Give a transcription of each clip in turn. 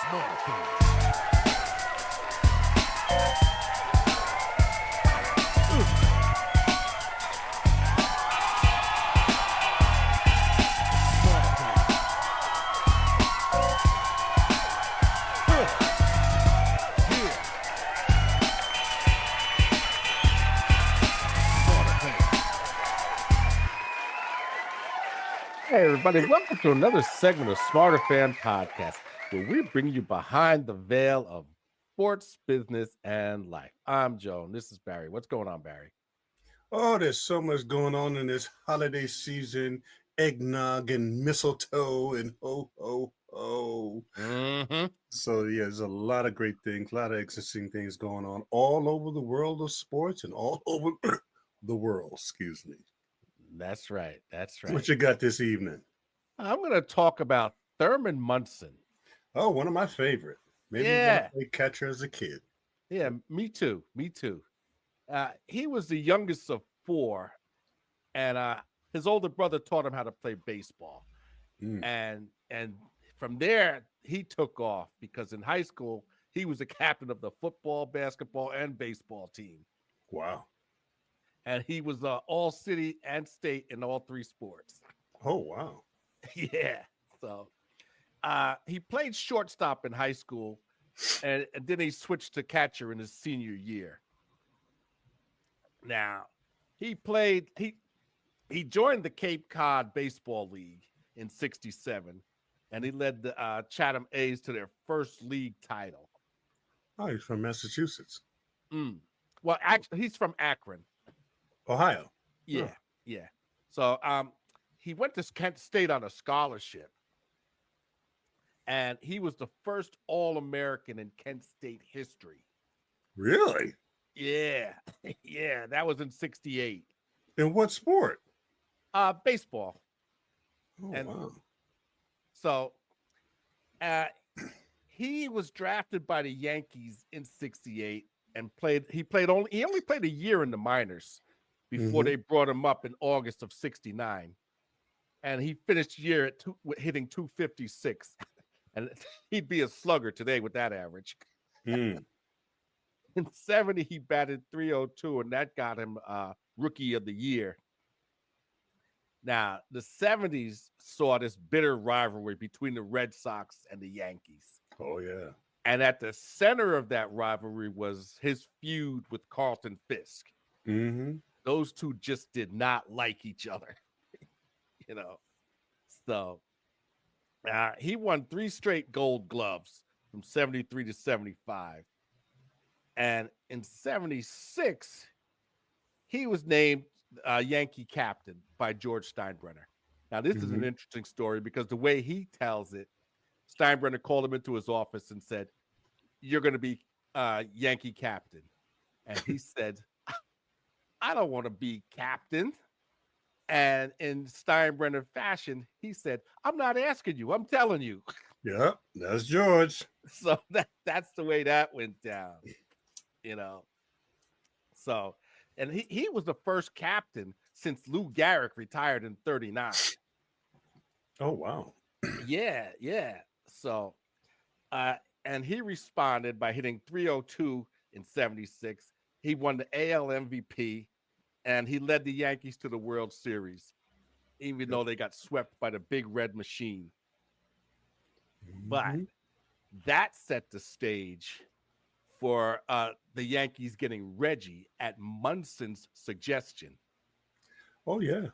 Smarterfan. Hey, everybody, welcome to another segment of Smarterfan Podcast, where we bring you behind the veil of sports, business, and life. I'm Joe, and this is Barry. What's going on, Barry? Oh, there's so much going on in this holiday season. Eggnog and mistletoe and ho, ho, ho. So, yeah, there's a lot of great things, a lot of interesting things going on all over the world of sports and all over the world, excuse me. That's right. That's right. What you got this evening? I'm going to talk about Thurman Munson. Oh, one of my favorite. Maybe when I played catcher as a kid. Yeah, me too. Me too. He was the youngest of four, and his older brother taught him how to play baseball. And from there, he took off because in high school, he was the captain of the football, basketball, and baseball team. Wow. And he was all city and state in all three sports. Oh, wow. Yeah. So he played shortstop in high school, and then he switched to catcher in his senior year. Now, he joined the Cape Cod Baseball League in '67, and he led the Chatham A's to their first league title. Oh, he's from Massachusetts. Well, actually, he's from Akron. Ohio. Yeah, yeah. So he went to Kent State on a scholarship, and he was the first All-American in Kent State history. Really? Yeah, yeah. That was in '68. In what sport? Baseball. Oh, And wow. so he was drafted by the Yankees in '68 and he only played a year in the minors before they brought him up in August of '69. And he finished the year hitting 256. And he'd be a slugger today with that average. In '70, he batted .302, and that got him Rookie of the Year. Now, the '70s saw this bitter rivalry between the Red Sox and the Yankees. Oh, yeah. And at the center of that rivalry was his feud with Carlton Fisk. Those two just did not like each other, you know. So he won 3 straight Gold Gloves from '73 to '75. And in '76, he was named Yankee captain by George Steinbrenner. Now, this is an interesting story because the way he tells it, Steinbrenner called him into his office and said, "You're going to be Yankee captain." And he said, "I don't want to be captain." And in Steinbrenner fashion, he said, "I'm not asking you, I'm telling you." Yep, that's George. So that's the way that went down, you know. So, and he was the first captain since Lou Gehrig retired in '39. Oh, wow. Yeah, yeah. So, and he responded by hitting .302 in '76. He won the AL MVP, and he led the Yankees to the World Series, even though they got swept by the Big Red Machine. But that set the stage for the Yankees getting Reggie at Munson's suggestion. Oh, yeah.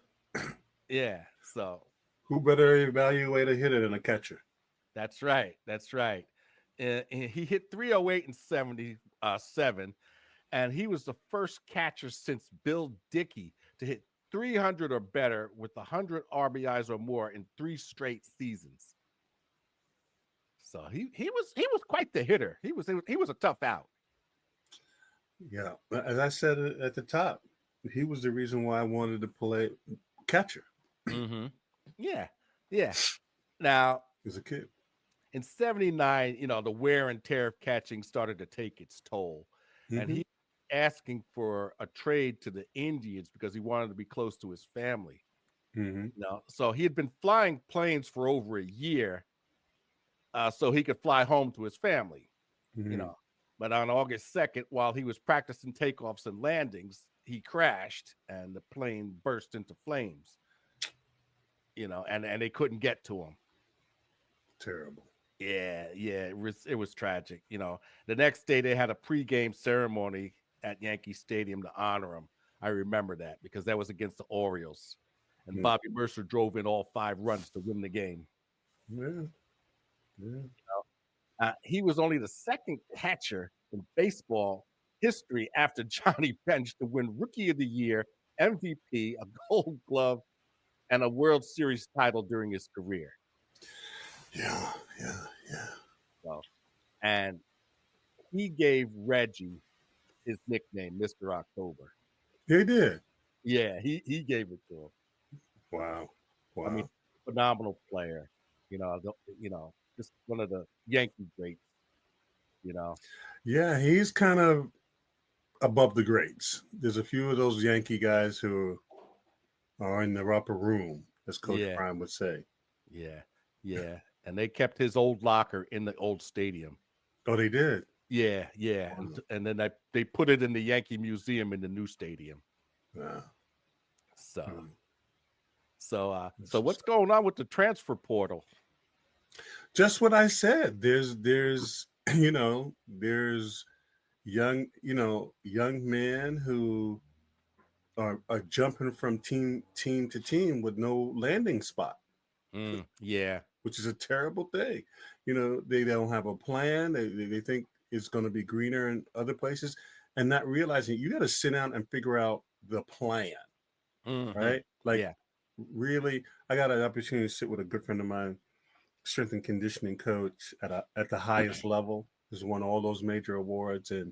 Yeah, so who better evaluate a hitter than a catcher? That's right. That's right. And he hit .308 in '77, and he was the first catcher since Bill Dickey to hit 300 or better with 100 RBIs or more in 3 straight seasons. So he was quite the hitter. He was a tough out. Yeah, as I said at the top, he was the reason why I wanted to play catcher. Yeah, yeah. Now, as a kid, in '79, the wear and tear of catching started to take its toll, and he asking for a trade to the Indians because he wanted to be close to his family. So he had been flying planes for over a year, so he could fly home to his family. You Mm-hmm. know, but on August 2nd, while he was practicing takeoffs and landings, he crashed and the plane burst into flames. And they couldn't get to him. Terrible. Yeah, it was tragic. The next day they had a pregame ceremony at Yankee Stadium to honor him. I remember that because that was against the Orioles, and Bobby Mercer drove in all 5 runs to win the game. Yeah, yeah. He was only the second catcher in baseball history after Johnny Bench to win Rookie of the Year, MVP, a Gold Glove, and a World Series title during his career. Yeah. So, and he gave Reggie his nickname, Mr. October. He did. Yeah, he gave it to him. Wow. I mean, phenomenal player. Just one of the Yankee greats. Yeah, he's kind of above the greats. There's a few of those Yankee guys who are in the upper room, as Coach Prime would say. Yeah. And they kept his old locker in the old stadium. Oh, they did? Yeah. Wow. And then they put it in the Yankee Museum in the new stadium. Yeah. So what's going on with the transfer portal? Just what I said. There's young men who are jumping from team to team with no landing spot. Yeah. Which is a terrible thing. They don't have a plan. They think it's going to be greener in other places, and not realizing you got to sit down and figure out the plan. Right? Really, I got an opportunity to sit with a good friend of mine, strength and conditioning coach at the highest level. Has won all those major awards, and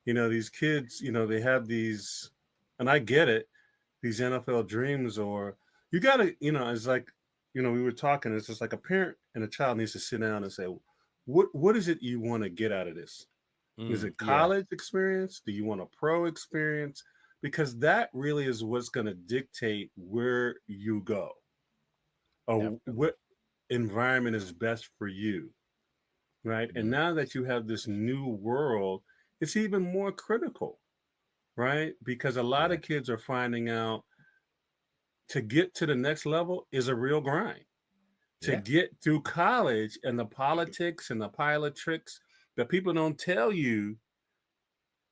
these kids, they have these, and I get it, these NFL dreams, or you got to, it's like, we were talking, it's just like a parent and a child needs to sit down and say, what is it you want to get out of this? Is it college experience? Do you want a pro experience? Because that really is what's going to dictate where you go, or what environment is best for you, right? And now that you have this new world, it's even more critical, right? Because a lot of kids are finding out to get to the next level is a real grind. To get through college and the politics and the pilot tricks that people don't tell you,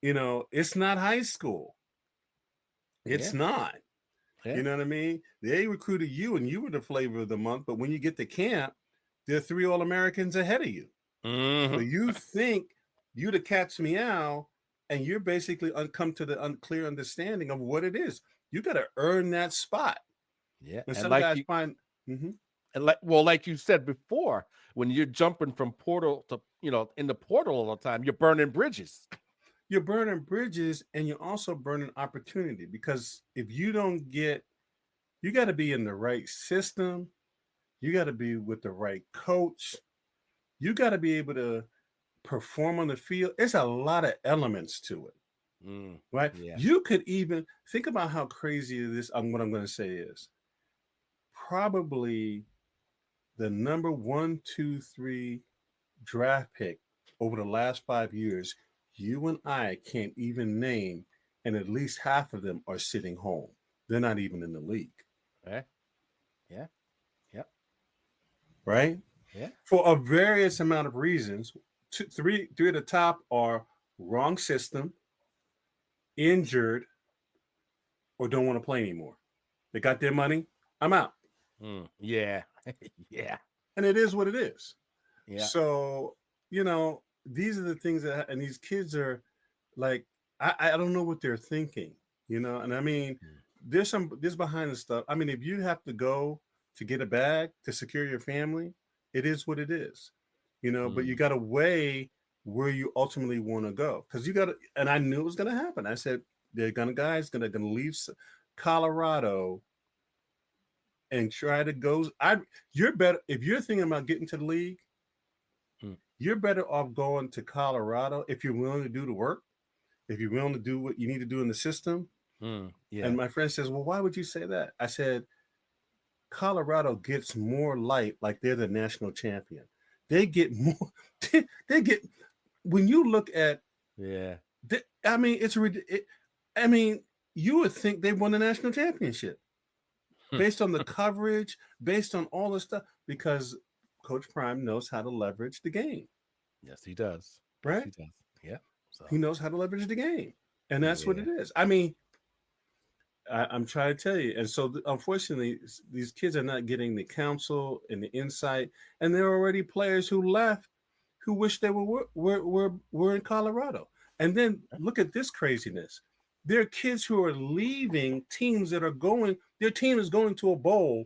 it's not high school. It's not. You know what I mean? They recruited you and you were the flavor of the month, but when you get to camp, there are 3 All-Americans ahead of you. So you think you the cat's meow, and you're basically come to the unclear understanding of what it is. You got to earn that spot. Yeah. And some guys find... And like you said before, when you're jumping from portal to, in the portal all the time, you're burning bridges. You're burning bridges, and you're also burning opportunity, because if you don't get, you got to be in the right system. You got to be with the right coach. You got to be able to perform on the field. There's a lot of elements to it, right? Yeah. You could even think about how crazy this, what I'm going to say is probably the number 1, 2, 3 draft pick over the last 5 years. You and I can't even name, and at least half of them are sitting home. They're not even in the league. Okay. Yeah. Right? Yeah. For a various amount of reasons. 3 at the top are wrong system, injured, or don't want to play anymore. They got their money. I'm out. Yeah. Yeah. And it is what it is. Yeah. So, these are the things that, and these kids are like, I don't know what they're thinking, and I mean, there's behind the stuff. I mean, if you have to go to get a bag to secure your family, it is what it is, but you got to weigh where you ultimately want to go. Cause you got to, and I knew it was going to happen. I said, they're going to leave Colorado and try to go. You're better. If you're thinking about getting to the league, you're better off going to Colorado if you're willing to do the work, if you're willing to do what you need to do in the system. Yeah. And my friend says, well, why would you say that? I said, Colorado gets more light, like they're the national champion. They get more. They get when you look at. Yeah. I mean, I mean, you would think they won the national championship based on the coverage, based on all the stuff, because Coach Prime knows how to leverage the game. Yes, he does. Yes, Right? he does. Yeah. So He knows how to leverage the game, and that's what yeah. it is. I mean, I'm trying to tell you, and so unfortunately, these kids are not getting the counsel and the insight, and there are already players who left who wish they were in Colorado. And then look at this craziness. There are kids who are leaving teams that are going. Their team is going to a bowl,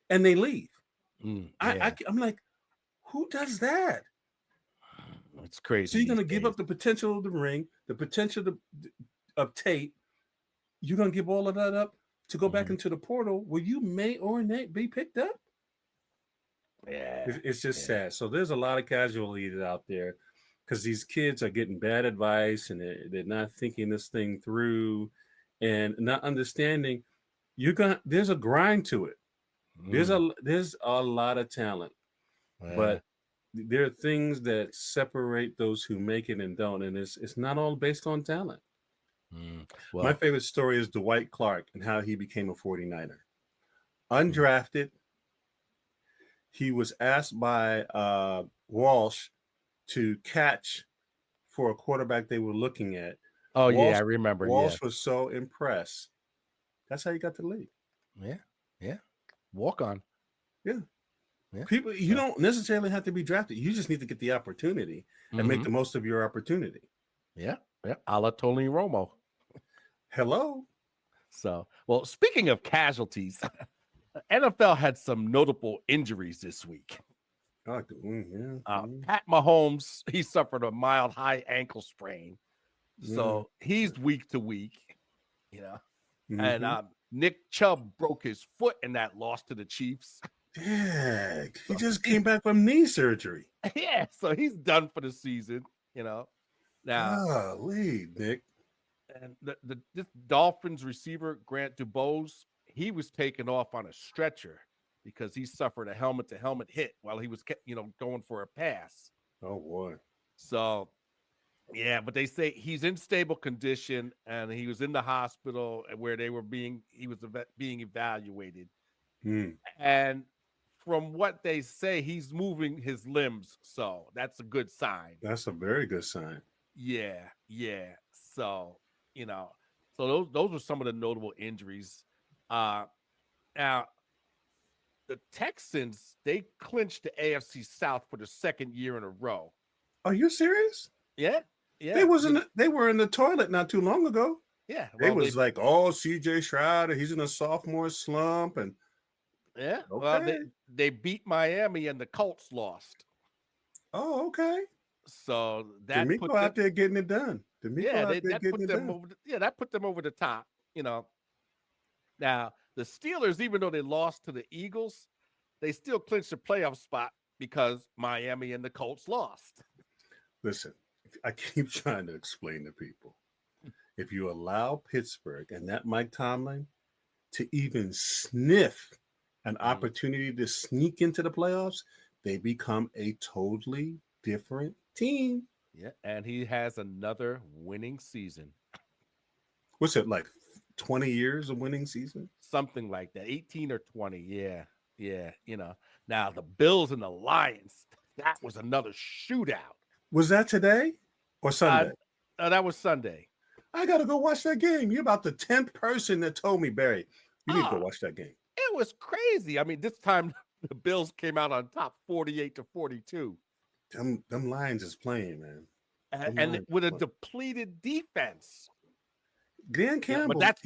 and they leave. Yeah. I'm like, who does that? It's crazy. So you're going to these give days. up the potential of the ring, the potential of Tate. You're going to give all of that up to go back into the portal where you may or may be picked up. Yeah. It's just sad. So there's a lot of casualties out there because these kids are getting bad advice and they're not thinking this thing through and not understanding. There's a grind to it. There's a lot of talent, but there are things that separate those who make it and don't, and it's not all based on talent. Well, my favorite story is Dwight Clark and how he became a 49er. Undrafted, he was asked by Walsh to catch for a quarterback they were looking at. Oh, Walsh, I remember. Walsh was so impressed. That's how he got the lead. Yeah. Walk on. Yeah. People, you don't necessarily have to be drafted. You just need to get the opportunity and make the most of your opportunity. Yeah. A la Tony Romo. Hello. So, well, speaking of casualties, NFL had some notable injuries this week. Pat Mahomes, he suffered a mild high ankle sprain. So he's week to week, And Nick Chubb broke his foot in that loss to the Chiefs. Yeah, he just came back from knee surgery. Yeah, so he's done for the season, Now, golly, Nick. And this Dolphins receiver, Grant Dubose, he was taken off on a stretcher because he suffered a helmet-to-helmet hit while he was, going for a pass. Oh, boy. So, yeah, but they say he's in stable condition and he was in the hospital where he was being evaluated. And from what they say, he's moving his limbs. So that's a good sign. That's a very good sign. Yeah. So, so those were some of the notable injuries. Now, the Texans, they clinched the AFC South for the second year in a row. Are you serious? Yeah. They were in the toilet not too long ago. Yeah. Well, they was like, CJ Stroud, he's in a sophomore slump. And yeah. Okay. Well, they beat Miami and the Colts lost. Oh, okay. So that put them out there getting it done. That put them over the top, Now, the Steelers, even though they lost to the Eagles, they still clinched the playoff spot because Miami and the Colts lost. Listen, I keep trying to explain to people. If you allow Pittsburgh and that Mike Tomlin to even sniff an opportunity to sneak into the playoffs, they become a totally different team. Yeah, and he has another winning season. What's it, like 20 years of winning season? Something like that, 18 or 20. Yeah. Now the Bills and the Lions, that was another shootout. Was that today or Sunday? That was Sunday. I got to go watch that game. You're about the 10th person that told me, Barry, you need to go watch that game. It was crazy. I mean, this time the Bills came out on top 48-42. Them Lions is playing, man. And with a depleted defense. Dan Campbell. But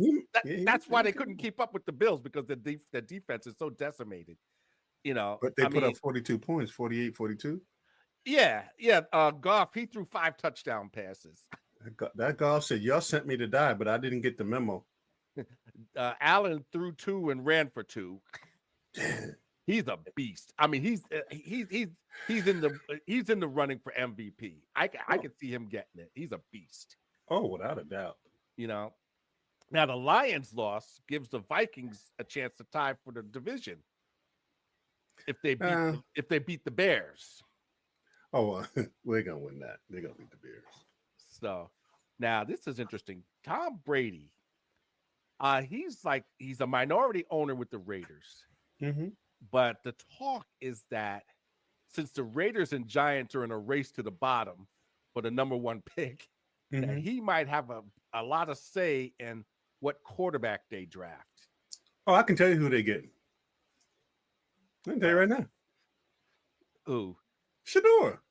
that's why they couldn't keep up with the Bills, because the defense is so decimated. But they put up 42 points, 48-42. Yeah. Goff, he threw 5 touchdown passes. That Goff said, y'all sent me to die, but I didn't get the memo. Allen threw 2 and ran for 2. He's a beast. I mean, he's in the running for MVP. I can see him getting it. He's a beast. Oh, without a doubt. Now the Lions' loss gives the Vikings a chance to tie for the division if they beat the Bears. Oh, we're gonna win that. They're gonna beat the Bears. So now this is interesting. Tom Brady, he's a minority owner with the Raiders, but the talk is that since the Raiders and Giants are in a race to the bottom for the number one pick, that he might have a lot of say in what quarterback they draft. Oh, I can tell you who they get. I can tell you right now. Who? Shador.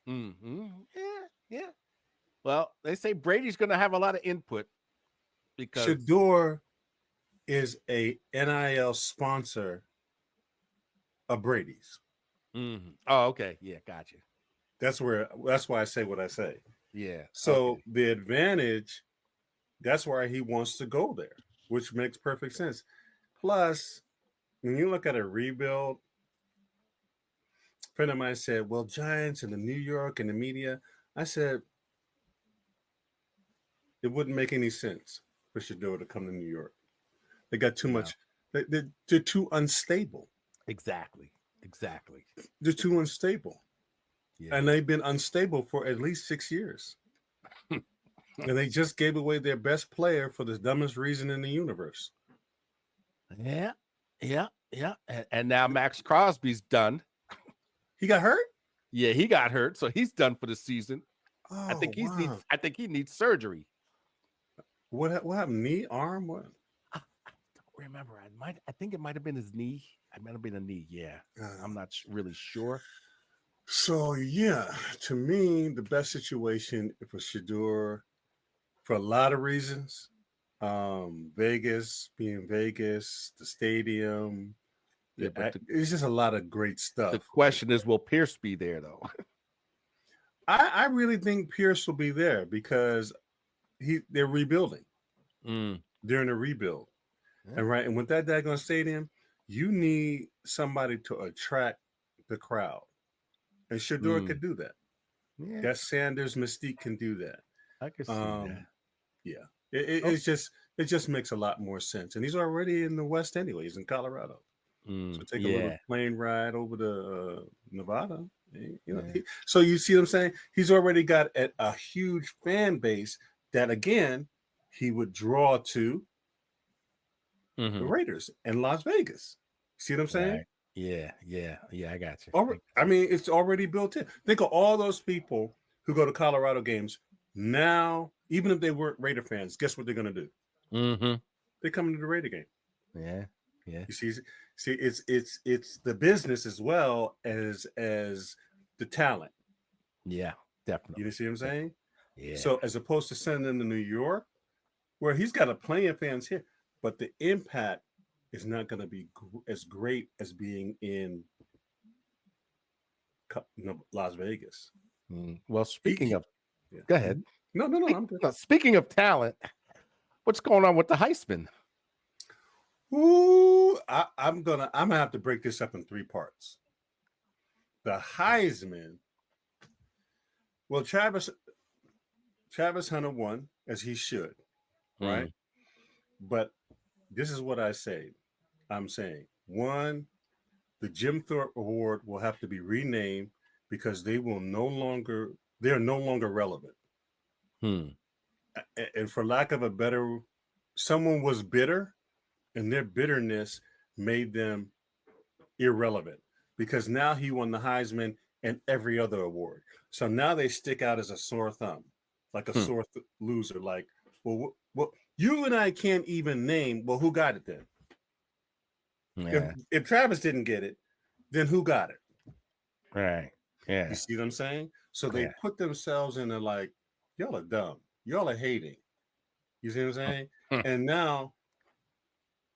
Yeah. Well, they say Brady's going to have a lot of input because Shador is a NIL sponsor of Brady's. Oh, okay. Yeah, gotcha. That's why I say what I say. Yeah. So the advantage, that's why he wants to go there, which makes perfect sense. Plus, when you look at a rebuild, a friend of mine said, well, Giants and the New York and the media. I said, it wouldn't make any sense for Shador to come to New York. They got too much. They're too unstable. Exactly. They're too unstable. Yeah. And they've been unstable for at least 6 years. And they just gave away their best player for the dumbest reason in the universe. Yeah. And now Max Crosby's done. He got hurt? Yeah, he got hurt, so he's done for the season. Oh, I think he needs surgery. What happened? Knee, arm, what? I don't remember. I think it might have been his knee. It might have been a knee. Yeah, I'm not really sure. So yeah, to me, the best situation for Shador, for a lot of reasons, Vegas being Vegas, the stadium, it's just a lot of great stuff. The question is, will Pierce be there though? I really think Pierce will be there because they're rebuilding. They're in a rebuild. Yeah. And with that daggone stadium, you need somebody to attract the crowd. And Shador could do that. Yeah. That Sanders mystique can do that. I can see that. Yeah. It just makes a lot more sense. And he's already in the West anyway. He's in Colorado. So take a little plane ride over to Nevada. So you see what I'm saying? He's already got a huge fan base that, again, he would draw to the Raiders and Las Vegas. See what I'm saying? Right. Yeah, I got you. I mean, it's already built in. Think of all those people who go to Colorado games now, even if they weren't Raider fans, guess what they're going to do? They're coming to the Raider game. Yeah. You see, it's the business as well as the talent. Yeah, definitely. You see what I'm saying? Yeah. So as opposed to sending them to New York, where he's got a plenty of fans here, but the impact is not going to be as great as being in Las Vegas. Well, speaking of, go ahead. No, I'm good. Speaking of talent, what's going on with the Heisman? Ooh, I'm gonna have to break this up in 3 parts. The Heisman. Well, Travis Hunter won, as he should, right? But this is what I'm saying. 1, the Jim Thorpe Award will have to be renamed because they're no longer relevant. And for lack of a better, someone was bitter, and their bitterness made them irrelevant because now he won the Heisman and every other award. So now they stick out as a sore thumb, like a sore loser. Like, well, you and I can't even name. Well, who got it then? Yeah. If Travis didn't get it, then who got it? Right. Yeah. You see what I'm saying? So they put themselves in a like, y'all are dumb. Y'all are hating. You see what I'm saying? And now,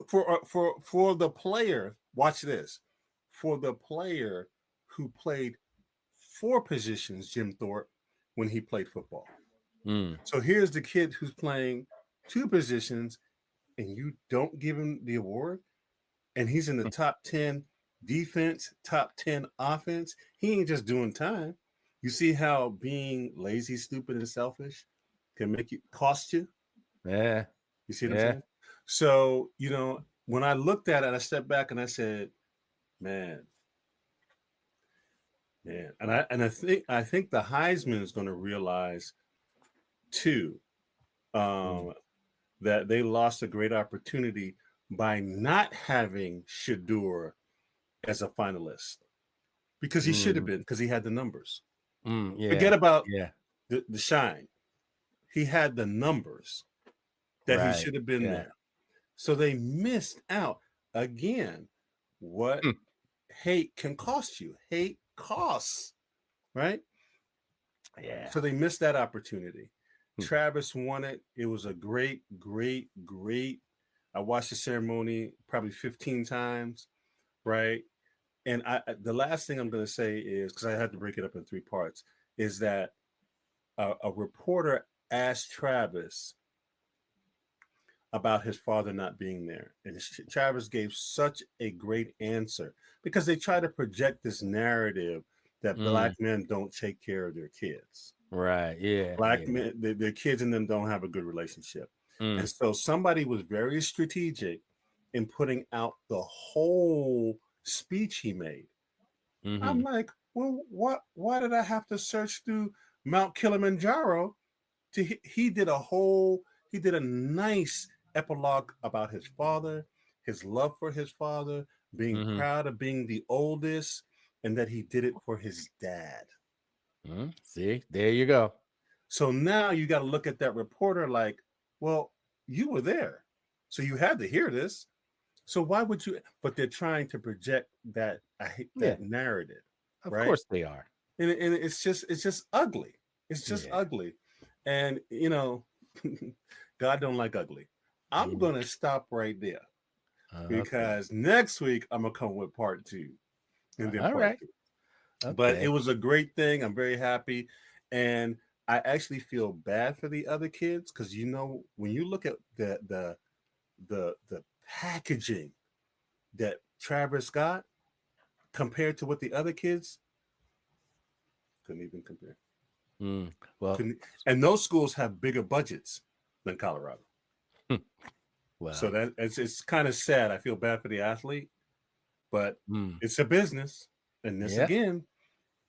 for the player, watch this. For the player who played 4 positions, Jim Thorpe, when he played football. So here's the kid who's playing 2 positions, and you don't give him the award, and he's in the top 10 defense, top 10 offense. He ain't just doing time. You see how being lazy, stupid, and selfish can make you cost you? Yeah. You see what I'm Yeah. saying? So, when I looked at it, I stepped back and I said, man, man. And I think the Heisman is going to realize too, Mm. um, that they lost a great opportunity by not having Shador as a finalist because he should have Mm. been, because he had the numbers. Yeah. Forget about Yeah. the shine. He had the numbers that he Right. should have been Yeah. there. So they missed out again. What Hmm. hate can cost you? Hate costs, right? Yeah. So they missed that opportunity. Hmm. Travis won it. It was a great, great, great. I watched the ceremony probably 15 times, right? And the last thing I'm going to say is, because I had to break it up in 3 parts, is that a reporter asked Travis about his father not being there. And Travis gave such a great answer because they try to project this narrative that Mm. black men don't take care of their kids. Right. Yeah. Black Yeah. men, their kids and them don't have a good relationship. And Mm. so somebody was very strategic in putting out the whole speech he made. Mm-hmm. I'm like, well, why did I have to search through Mount Kilimanjaro he did a nice epilogue about his father, his love for his father, being Mm-hmm. proud of being the oldest, and that he did it for his dad. Mm. See, there you go. So now you got to look at that reporter like, well, you were there. So you had to hear this. So why would you? But they're trying to project that Yeah. that narrative, Of right? course they are. And it's just ugly. It's just Yeah. ugly. And God don't like ugly. I'm Mm. gonna stop right there Okay. because next week I'm gonna come with part 2 and then All part right. 3. But it Okay. was a great thing. I'm very happy. And I actually feel bad for the other kids because when you look at the packaging that Travis got compared to what the other kids couldn't even compare. Mm. Well. And those schools have bigger budgets than Colorado. So Well. that it's kind of sad. I feel bad for the athlete, but Mm. it's a business. And this Yeah. again,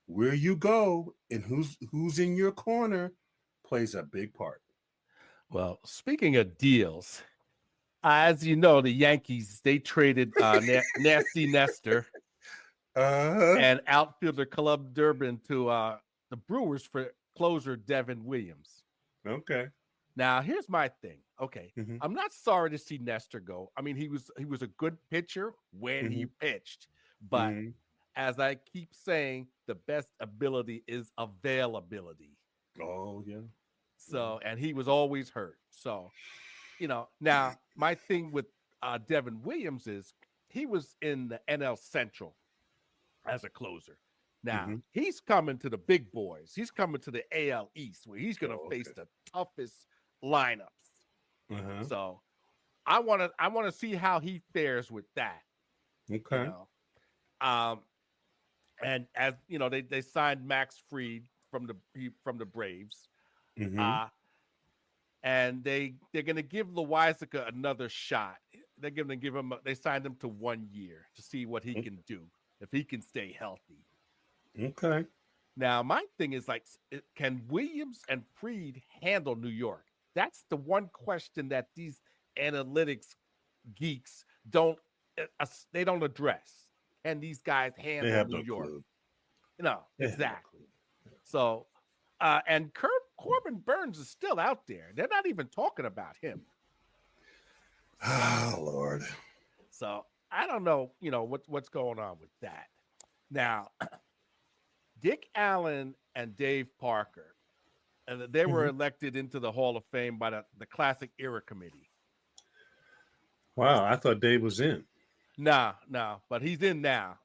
where you go and who's in your corner plays a big part. Well, speaking of deals, as you know, the Yankees, they traded Nasty Nestor Uh-huh. and outfielder Club Durbin to the Brewers for closer Devin Williams. Okay. Now, here's my thing. Okay, Mm-hmm. I'm not sorry to see Nestor go. I mean, he was a good pitcher when Mm-hmm. he pitched, but Mm-hmm. as I keep saying, the best ability is availability. Oh yeah. Yeah. So, and he was always hurt. So, now my thing with Devin Williams is he was in the NL Central as a closer. Now Mm-hmm. he's coming to the big boys. He's coming to the AL East where he's going to Oh, face okay. the toughest lineups. Uh-huh. So I want to see how he fares with that. You Okay. know, um, and as you know, they signed Max Fried from the Braves. Mm-hmm. Uh, and they're going to give Loizaga another shot. They're going to give him. They signed him to 1 year to see what he can do if he can stay healthy. Okay. Now, my thing is like, can Williams and Freed handle New York? That's the one question that these analytics geeks they don't address. Can these guys They handle have New no York? clue. No, They have no exactly. So, and Corbin Burns is still out there. They're not even talking about him. Oh Lord. So I don't know, what's going on with that. Now, Dick Allen and Dave Parker, they were Mm-hmm. elected into the Hall of Fame by the Classic Era Committee. Wow, I thought Dave was in. Nah, but he's in now,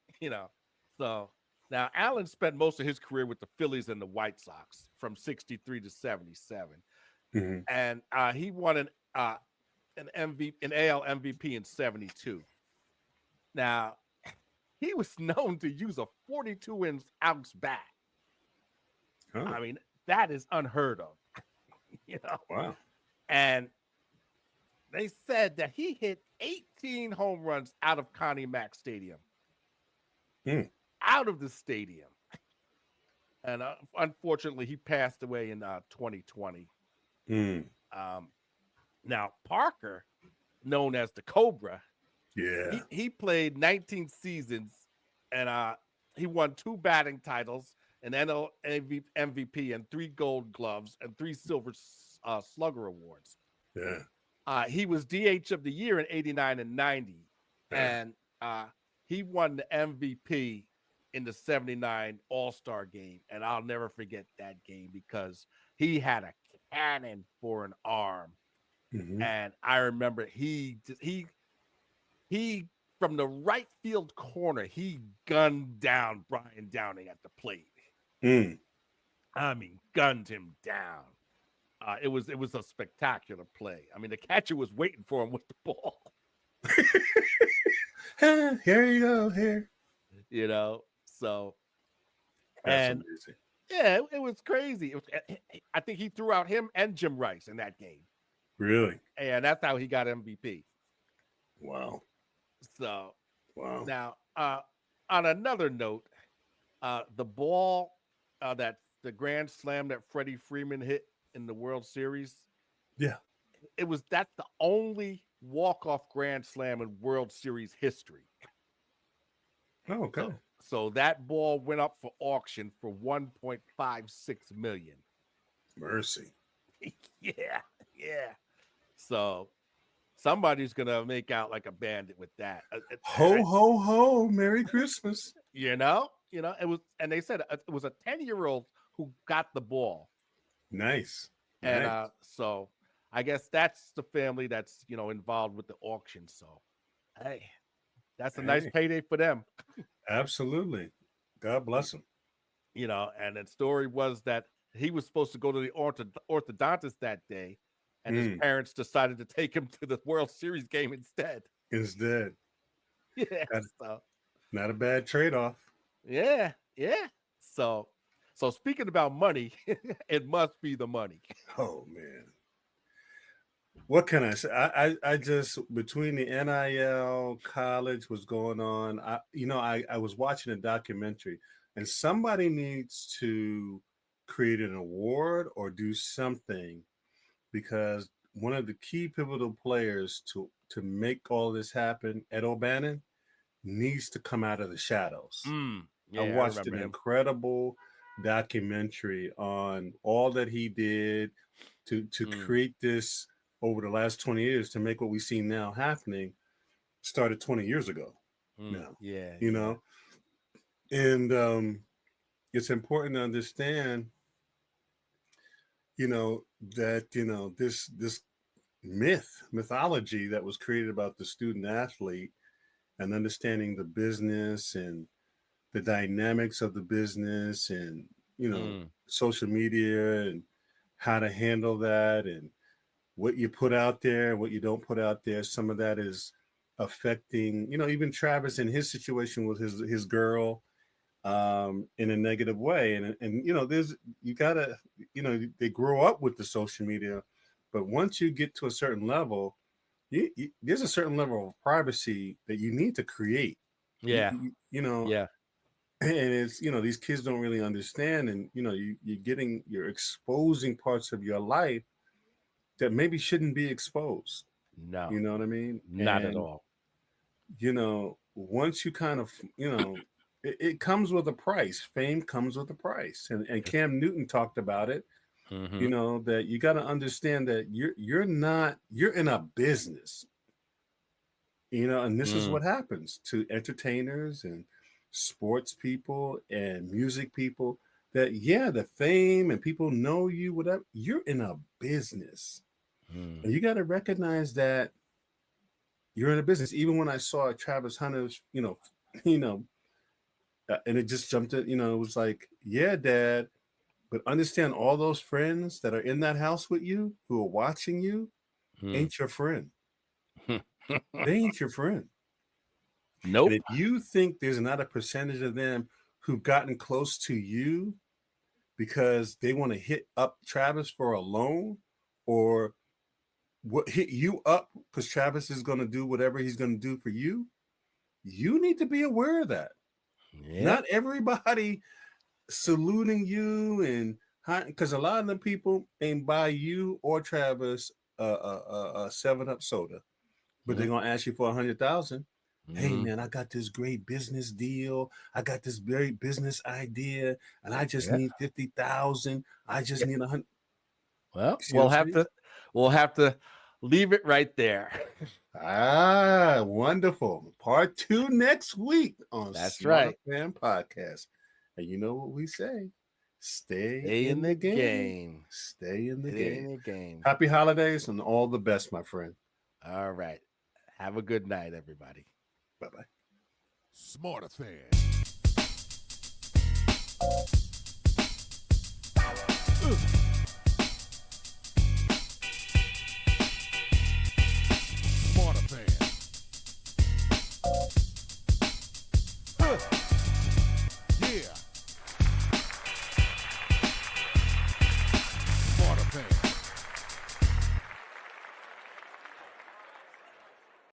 So now Allen spent most of his career with the Phillies and the White Sox from 63 to 77. Mm-hmm. And he won an AL MVP in 72. Now, he was known to use a 42-ounce bat. Oh, I mean, that is unheard of, wow. And They said that he hit 18 home runs out of Connie Mack Stadium, out of the stadium. And unfortunately, he passed away in 2020. Now, Parker, known as the Cobra, he played 19 seasons, and he won 2 batting titles, an NL MVP, and 3 Gold Gloves, and 3 Silver Slugger awards. He was DH of the year in '89 and '90, and he won the MVP in the '79 All-Star game, and I'll never forget that game because he had a cannon for an arm, and I remember he from the right field corner he gunned down Brian Downing at the plate. I mean, gunned him down. It was a spectacular play. I mean, the catcher was waiting for him with the ball. Here you go, here. You know, so that's amazing. Yeah, it was crazy. I think he threw out him and Jim Rice in that game. Really? And that's how he got MVP. Wow. So now, on another note, the ball that the grand slam that Freddie Freeman hit in the World Series. That's the only walk-off grand slam in World Series history. Oh, okay. So that ball went up for auction for $1.56 million. Mercy. Yeah. So somebody's gonna make out like a bandit with that. Ho ho ho! Merry Christmas. You know, it was, and they said it was a 10-year-old who got the ball. Nice. And so I guess that's the family that's involved with the auction. So hey, that's a nice payday for them. Absolutely. God bless him. And the story was that he was supposed to go to the orthodontist that day, and his parents decided to take him to the World Series game instead. Yeah. Not a bad trade-off. Yeah. So speaking about money, it must be the money. Oh man. What can I say? I just, between the NIL, college was going on. I was watching a documentary, and somebody needs to create an award or do something, because one of the key pivotal players to make all this happen, Ed O'Bannon, needs to come out of the shadows. I watched an incredible documentary on all that he did to create this over the last 20 years to make what we see now happening. Started 20 years ago now. And it's important to understand, that this mythology that was created about the student athlete, and understanding the business and the dynamics of the business, and social media and how to handle that, and what you put out there, what you don't put out there. Some of that is affecting, even Travis in his situation with his girl, in a negative way. And there's, you gotta, they grow up with the social media, but once you get to a certain level, there's a certain level of privacy that you need to create. And it's, these kids don't really understand, and you're exposing parts of your life that maybe shouldn't be exposed. No. You know what I mean? Not at all. Once you kind of, it comes with a price. Fame comes with a price. And Cam Newton talked about it, that you got to understand that you're in a business, and this is what happens to entertainers and sports people and music people, that, the fame and people know you, whatever, you're in a business. And you got to recognize that you're in a business. Even when I saw Travis Hunter's, and it just jumped at, it was like, yeah, Dad, but understand all those friends that are in that house with you who are watching you ain't your friend. They ain't your friend. Nope. And if you think there's not a percentage of them who've gotten close to you because they want to hit up Travis for a loan, or what hit you up because Travis is going to do whatever he's going to do for you, you need to be aware of that. Yep. Not everybody saluting you, and because a lot of the people ain't buy you or Travis a 7-Up soda, but they're gonna ask you for 100,000. Hey man, I got this great business deal. I got this great business idea, and I just need 50,000. I just need 100. Well, we'll have to leave it right there. Wonderful. Part 2 next week on Smarterfan Podcast. And you know what we say? Stay in the game. Stay in the game. Happy holidays and all the best, my friend. All right. Have a good night, everybody. Bye-bye. Smarterfan. Smarterfan. Yeah.